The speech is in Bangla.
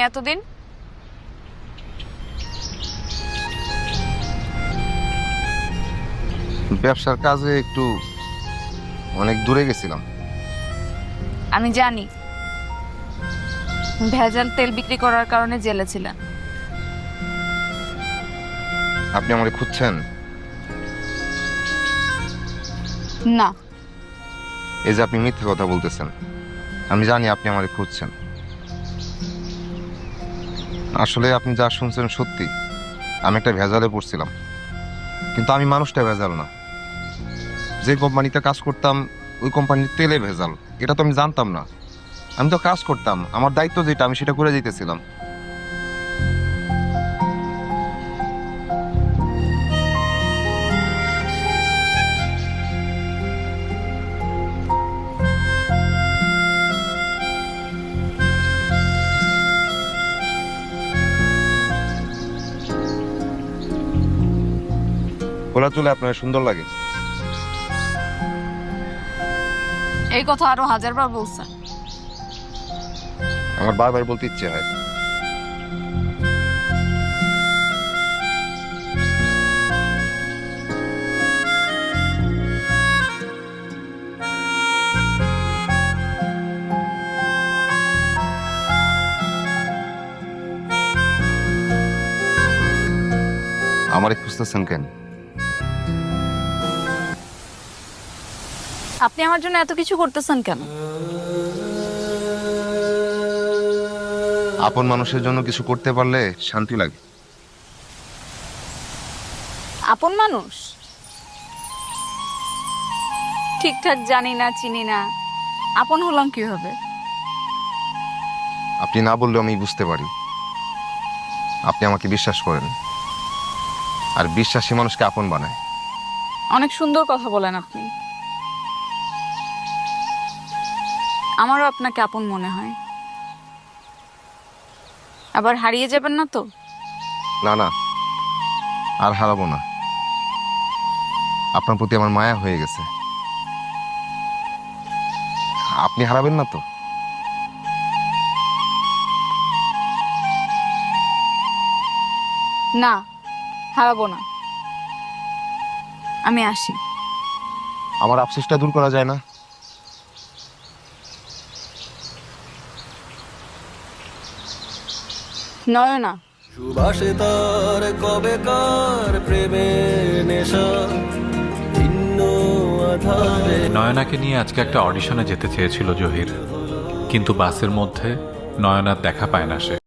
এতদিন? ব্যবসার কাজে একটু অনেক দূরে গেছিলাম। আমি জানি ভেজাল তেল বিক্রি করার কারণে জেলে ছিলেন। আপনি আমাকে খুঁজছেন? না, এই যে আপনি মিথ্যে কথা বলতেছেন, আমি জানি আপনি আমাকে খুঁজছেন। আসলে আপনি যা শুনছেন সত্যি, আমি একটা ভেজালে পড়ছিলাম, কিন্তু আমি মানুষটা ভেজাল না। যে কোম্পানিতে কাজ করতাম ওই কোম্পানির তেলে ভেজাল, এটা তো আমি জানতাম না। আমি তো কাজ করতাম, আমার দায়িত্ব যেটা আমি সেটা করে যেতেছিলাম। খোলা চুলে আপনার সুন্দর লাগে। এই কথা আরো হাজারবার বলছেন। আমার বারবার বলতে ইচ্ছে হয়। আমারে খুঁজতেছেন কেন? আপনি আমার জন্য এত কিছু করতেছেন কেন? আপন মানুষের জন্য কিছু করতে পারলে শান্তি লাগে। আপন মানুষ? ঠিকঠাক জানি না, চিনি না, আপন হলাম কিভাবে? আপনি না বললেও আমি বুঝতে পারি। আপনি আমাকে বিশ্বাস করেন, আর বিশ্বাসী মানুষকে আপন বানায়। অনেক সুন্দর কথা বলেন আপনি। আমারও আপনাকে আপন মনে হয়। আবার হারিয়ে যাবেন না তো? না না, আর হারাবো না। আপনার প্রতি আমার মায়া হয়ে গেছে। আপনি হারাবেন না তো? না, হারাবো না। আমি আসি। আমার আফসোসটা দূর করা যায় না? নয়না, সুবাসে তার কবেকার প্রেমের নেশা ভিন্ন আধারে। নয়নাকে নিয়ে আজকে একটা অডিশনে যেতে চেয়েছিল জহির, কিন্তু বাসের মধ্যে নয়নার দেখা পায় না সে।